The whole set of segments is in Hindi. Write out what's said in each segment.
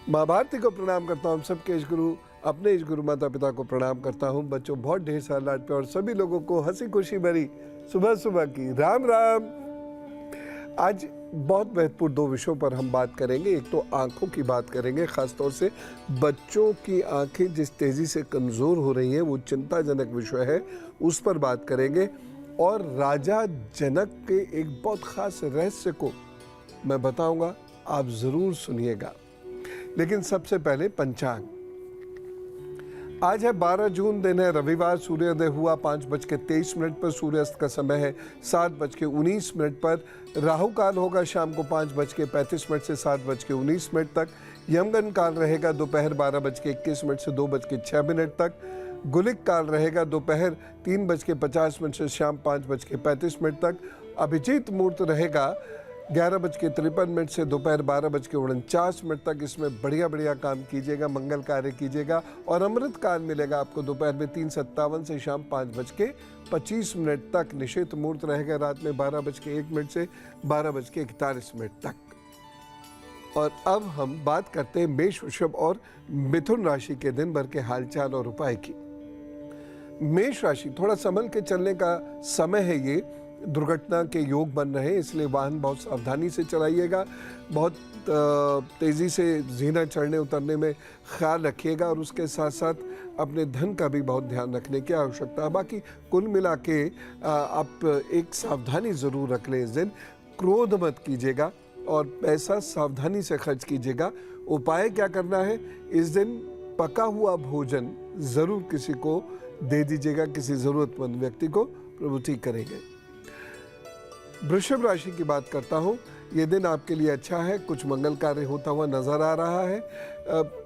माँ भारती को प्रणाम करता हूँ, सबके इष्ट गुरु अपने इष्ट गुरु माता पिता को प्रणाम करता हूँ। बच्चों बहुत ढेर सारा लाड पे और सभी लोगों को हंसी खुशी भरी सुबह सुबह की राम राम। आज बहुत महत्वपूर्ण दो विषयों पर हम बात करेंगे। एक तो आंखों की बात करेंगे, खासतौर से बच्चों की आंखें जिस तेजी से कमज़ोर हो रही हैं वो चिंताजनक विषय है, उस पर बात करेंगे। और राजा जनक के एक बहुत खास रहस्य को मैं बताऊंगा, आप ज़रूर सुनिएगा। लेकिन सबसे पहले पंचांग। आज है 12 जून, दिन है रविवार। सूर्योदय हुआ 5:23 पर, सूर्यास्त का समय है 7:19 पर। राहु काल होगा शाम को 5:35 से 7:19 तक। यमगन काल रहेगा दोपहर 12:21 से 2:06 तक। गुलिक काल रहेगा दोपहर 3:50 से शाम 5:35 तक। अभिजीत मुहूर्त रहेगा 11:53 से दोपहर 12:49 तक। इसमें बढ़िया बढ़िया काम कीजिएगा, मंगल कार्य कीजिएगा। और अमृत काल मिलेगा आपको दोपहर में 3:57 से शाम 5:25 तक। निषेध मुहूर्त रहेगा रात में 12:01 से 12:41 तक। और अब हम बात करते हैं मेष, वृषभ और मिथुन राशि के दिन भर के हालचाल और उपाय की। मेष राशि, थोड़ा संभल के चलने का समय है ये। दुर्घटना के योग बन रहे हैं, इसलिए वाहन बहुत सावधानी से चलाइएगा। बहुत तेज़ी से जीना चढ़ने उतरने में ख्याल रखिएगा और उसके साथ साथ अपने धन का भी बहुत ध्यान रखने की आवश्यकता है। बाकी कुल मिला के आप एक सावधानी ज़रूर रख लें इस दिन। क्रोध मत कीजिएगा और पैसा सावधानी से खर्च कीजिएगा। उपाय क्या करना है, इस दिन पका हुआ भोजन ज़रूर किसी को दे दीजिएगा, किसी ज़रूरतमंद व्यक्ति को, प्रभु ठीक करेंगे। वृषभ राशि की बात करता हूँ। ये दिन आपके लिए अच्छा है, कुछ मंगल कार्य होता हुआ नजर आ रहा है।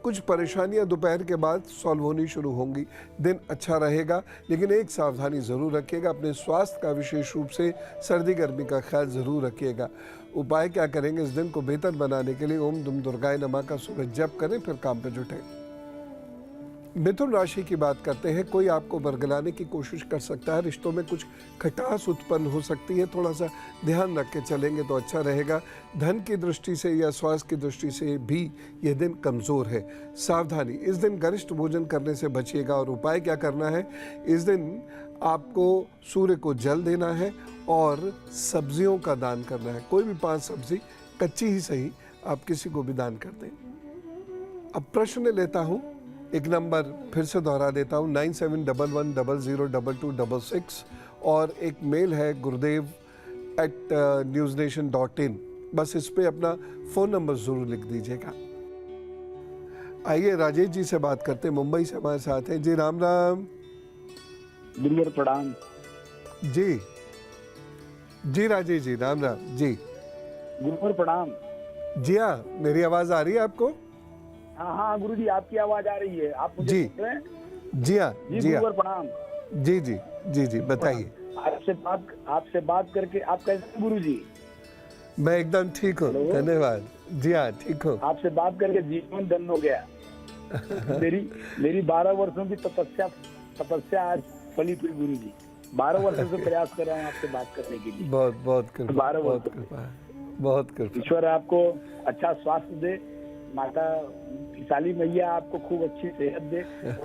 कुछ परेशानियां दोपहर के बाद सॉल्व होनी शुरू होंगी। दिन अच्छा रहेगा, लेकिन एक सावधानी ज़रूर रखिएगा, अपने स्वास्थ्य का विशेष रूप से सर्दी गर्मी का ख्याल ज़रूर रखिएगा। उपाय क्या करेंगे, इस दिन को बेहतर बनाने के लिए ओम दुम दुर्गाय नमः का सुबह जप करें, फिर काम पर जुटें। मिथुन राशि की बात करते हैं। कोई आपको बरगलाने की कोशिश कर सकता है, रिश्तों में कुछ खटास उत्पन्न हो सकती है, थोड़ा सा ध्यान रख के चलेंगे तो अच्छा रहेगा। धन की दृष्टि से या स्वास्थ्य की दृष्टि से भी यह दिन कमज़ोर है, सावधानी। इस दिन गरिष्ठ भोजन करने से बचिएगा। और उपाय क्या करना है, इस दिन आपको सूर्य को जल देना है और सब्जियों का दान करना है। कोई भी 5 सब्जी, कच्ची ही सही, आप किसी को भी दान कर दें। अब प्रश्न लेता हूँ, एक नंबर फिर से दोहरा देता हूँ, 9711002266। और एक मेल है gurudev@newsnation.in। बस इस पे अपना फ़ोन नंबर ज़रूर लिख दीजिएगा। आइए राजेश जी से बात करते हैं, मुंबई से हमारे साथ हैं जी। राम राम। गुरुवर प्रणाम जी जी राजेश जी, राम राम जी। गुरुवर प्रणाम। जी हाँ, मेरी आवाज़ आ रही है आपको? हाँ हाँ गुरु जी, आपकी आवाज आ रही है, आप मुझे जी सुन रहे हैं? जी हाँ जी हाँ, गुरुवर प्रणाम। जी जी जी जी, बताइए। आपसे बात करके आप कैसे हैं गुरु जी? मैं एकदम ठीक हूँ, धन्यवाद। जी हाँ, ठीक हूँ। आपसे बात करके जीवन धन्य हो गया। मेरी 12 वर्षों की तपस्या आज फली हुई गुरु जी। 12 वर्षों से प्रयास कर रहा हूँ आपसे बात करने के लिए। बहुत बहुत कृपा, 12 बहुत वर्षों कृपा, बहुत कृपा। ईश्वर आपको अच्छा स्वास्थ्य दे, माता विशाली मैया आपको खूब अच्छी सेहत दे।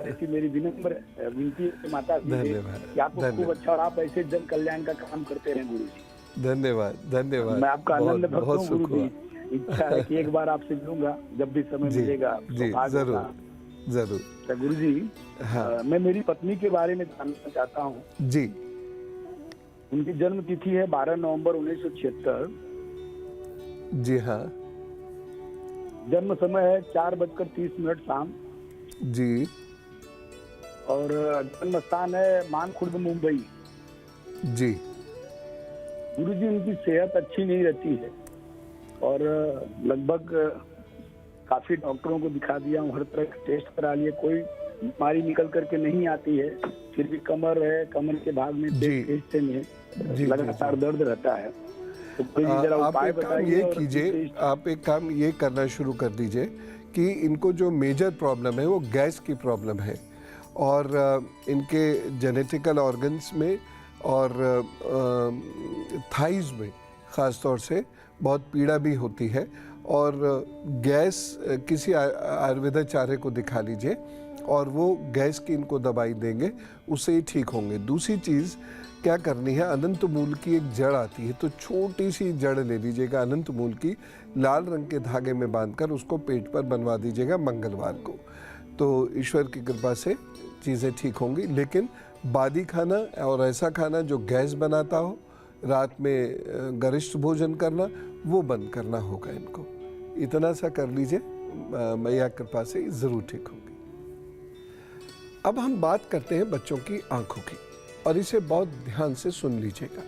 ऐसी मेरी विनम्र विनती है माता जी से कि आपको खूब अच्छा, और आप ऐसे जन कल्याण का काम करते रहें गुरु जी। धन्यवाद धन्यवाद। मैं आपका आनंद भक्त हूँ गुरु जी। हुआ। इच्छा है कि एक बार आपसे मिलूंगा जब भी समय मिलेगा। जी जरूर जरूर। तो गुरु जी, हाँ। मैं मेरी पत्नी के बारे में जानना चाहता हूँ जी। उनकी जन्म तिथि है 12 नवंबर 1976। जी हाँ। जन्म समय है 4:30 शाम। जी। और जन्म स्थान है मानखुर्द, मुंबई। जी। गुरु जी, उनकी सेहत अच्छी नहीं रहती है और लगभग काफी डॉक्टरों को दिखा दिया हूँ, हर तरह का टेस्ट करा लिए, कोई बीमारी निकल करके नहीं आती है। फिर भी कमर है, कमर के भाग में हिस्से में लगातार दर्द रहता है। तो आप एक काम ये कीजिए, आप एक काम ये करना शुरू कर दीजिए कि इनको जो मेजर प्रॉब्लम है वो गैस की प्रॉब्लम है, और इनके जेनेटिकल ऑर्गन्स में और थाइज में ख़ास तौर से बहुत पीड़ा भी होती है। और गैस किसी आयुर्वेदाचार्य को दिखा लीजिए और वो गैस की इनको दवाई देंगे, उससे ही ठीक होंगे। दूसरी चीज़ क्या करनी है, अनंत मूल की एक जड़ आती है, तो छोटी सी जड़ ले लीजिएगा अनंत मूल की, लाल रंग के धागे में बांधकर उसको पेट पर बनवा दीजिएगा मंगलवार को, तो ईश्वर की कृपा से चीज़ें ठीक होंगी। लेकिन बादी खाना और ऐसा खाना जो गैस बनाता हो, रात में गरिष्ठ भोजन करना, वो बंद करना होगा इनको। इतना सा कर लीजिए, मैया कृपा से ज़रूर ठीक होंगे। अब हम बात करते हैं बच्चों की आंखों की, और इसे बहुत ध्यान से सुन लीजिएगा।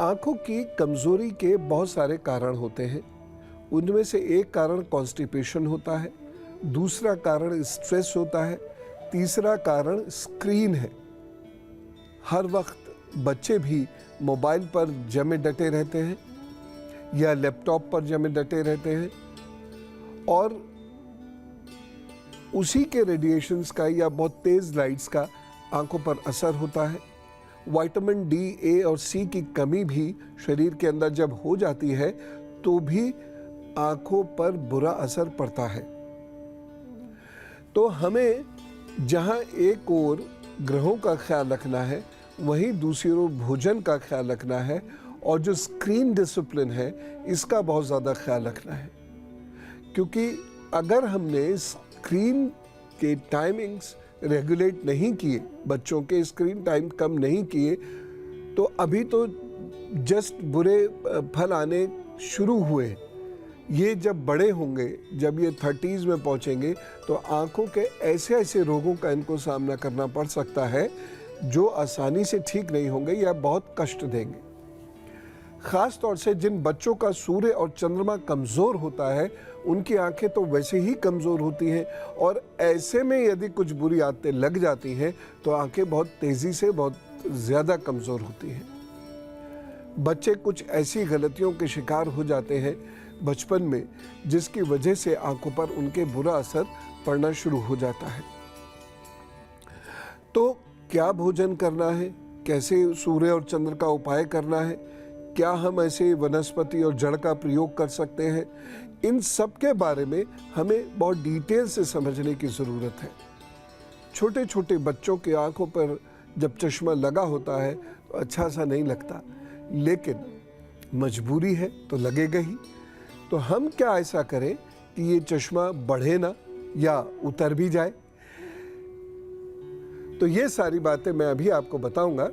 आंखों की कमजोरी के बहुत सारे कारण होते हैं। उनमें से एक कारण कॉन्स्टिपेशन होता है, दूसरा कारण स्ट्रेस होता है, तीसरा कारण स्क्रीन है। हर वक्त बच्चे भी मोबाइल पर जमे डटे रहते हैं या लैपटॉप पर जमे डटे रहते हैं, और उसी के रेडिएशंस का या बहुत तेज लाइट्स का आंखों पर असर होता है। विटामिन डी, ए और सी की कमी भी शरीर के अंदर जब हो जाती है तो भी आंखों पर बुरा असर पड़ता है। तो हमें जहां एक ओर ग्रहों का ख्याल रखना है, वहीं दूसरी ओर भोजन का ख्याल रखना है, और जो स्क्रीन डिसिप्लिन है इसका बहुत ज़्यादा ख्याल रखना है। क्योंकि अगर हमने स्क्रीन के टाइमिंग्स रेगुलेट नहीं किए, बच्चों के स्क्रीन टाइम कम नहीं किए, तो अभी तो जस्ट बुरे फल आने शुरू हुए। ये जब बड़े होंगे, जब ये 30s में पहुंचेंगे, तो आंखों के ऐसे ऐसे रोगों का इनको सामना करना पड़ सकता है जो आसानी से ठीक नहीं होंगे या बहुत कष्ट देंगे। खास तौर से जिन बच्चों का सूर्य और चंद्रमा कमज़ोर होता है, उनकी आंखें तो वैसे ही कमज़ोर होती हैं, और ऐसे में यदि कुछ बुरी आदतें लग जाती हैं तो आंखें बहुत तेज़ी से बहुत ज़्यादा कमज़ोर होती हैं। बच्चे कुछ ऐसी गलतियों के शिकार हो जाते हैं बचपन में, जिसकी वजह से आंखों पर उनके बुरा असर पड़ना शुरू हो जाता है। तो क्या भोजन करना है, कैसे सूर्य और चंद्र का उपाय करना है, क्या हम ऐसे वनस्पति और जड़ का प्रयोग कर सकते हैं, इन सब के बारे में हमें बहुत डिटेल से समझने की ज़रूरत है। छोटे छोटे बच्चों की आंखों पर जब चश्मा लगा होता है तो अच्छा सा नहीं लगता, लेकिन मजबूरी है तो लगेगा ही। तो हम क्या ऐसा करें कि ये चश्मा बढ़े ना या उतर भी जाए। तो ये सारी बातें मैं अभी आपको बताऊंगा